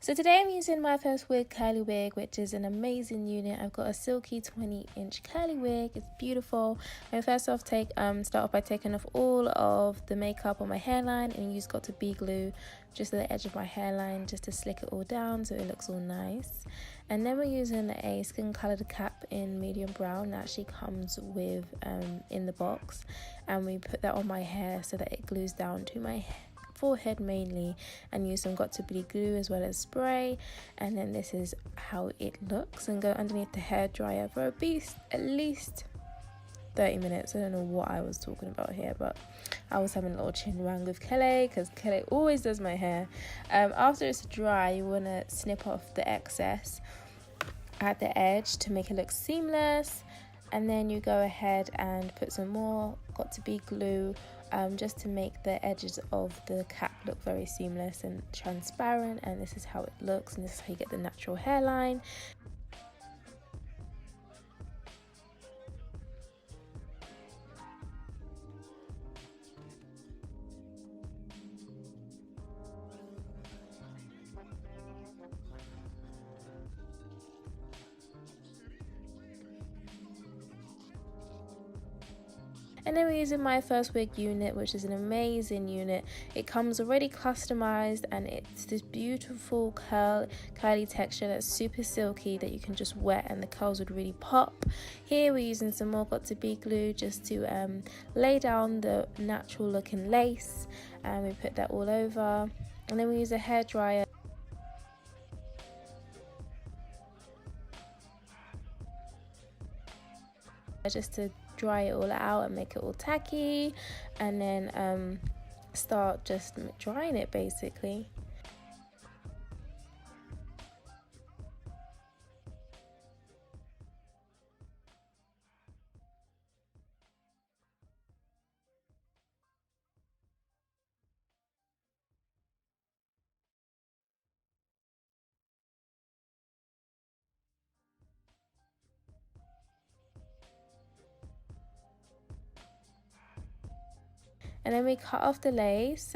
So today I'm using Myfirstwig curly wig, which is an amazing unit. I've got a silky 20-inch curly wig. It's beautiful. I first off start off by taking off all of the makeup on my hairline and use got2b glue just at the edge of my hairline just to slick it all down so it looks all nice. And then we're using a skin colored cap in medium brown that actually comes with in the box, and we put that on my hair so that it glues down to my forehead mainly, and use some got2b glue as well as spray. And then this is how it looks, and go underneath the hair dryer for at least 30 minutes. I don't know what I was talking about here, but I was having a little chin wang with 𝗪𝗓 because 𝗪𝗓 always does my hair. After it's dry, you want to snip off the excess at the edge to make it look seamless, and then you go ahead and put some more got2b glue just to make the edges of the cap look very seamless and transparent. And this is how it looks, and this is how you get the natural hairline. And then we're using Myfirstwig unit, which is an amazing unit. It comes already customized, and it's this beautiful curly texture that's super silky that you can just wet and the curls would really pop. Here we're using some more got2b glue just to lay down the natural looking lace, and we put that all over. And then we use a hair dryer just to dry it all out and make it all tacky, and then start just drying it basically. And then we cut off the lace.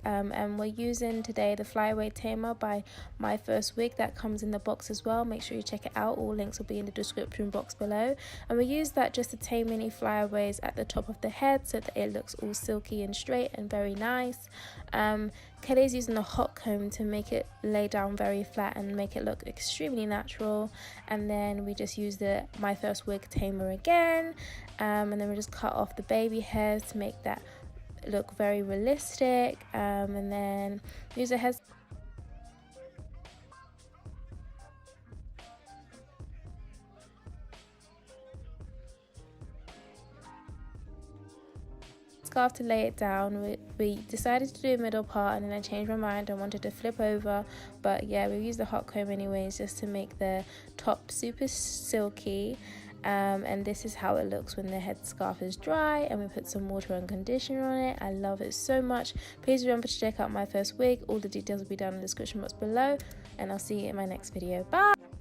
And we're using today the 𝗪𝗿 𝗪𝗶 by Myfirstwig that comes in the box as well. Make sure you check it out. All links will be in the description box below. And we use that just to tame any flyaways at the top of the head so that it looks all silky and straight and very nice. 𝗪𝗍's using the hot comb to make it lay down very flat and make it look extremely natural. And then we just use the Myfirstwig 𝗪𝗋 again, and then we just cut off the baby hairs to make that look very realistic, and then use a hair scarf to lay it down. We decided to do a middle part, and then I changed my mind. I wanted to flip over, but yeah, we used the hot comb anyways just to make the top super silky. And this is how it looks when the headscarf is dry, and we put some water and conditioner on it. I love it so much. Please remember to check out Myfirstwig. All the details will be down in the description box below, and I'll see you in my next video. Bye!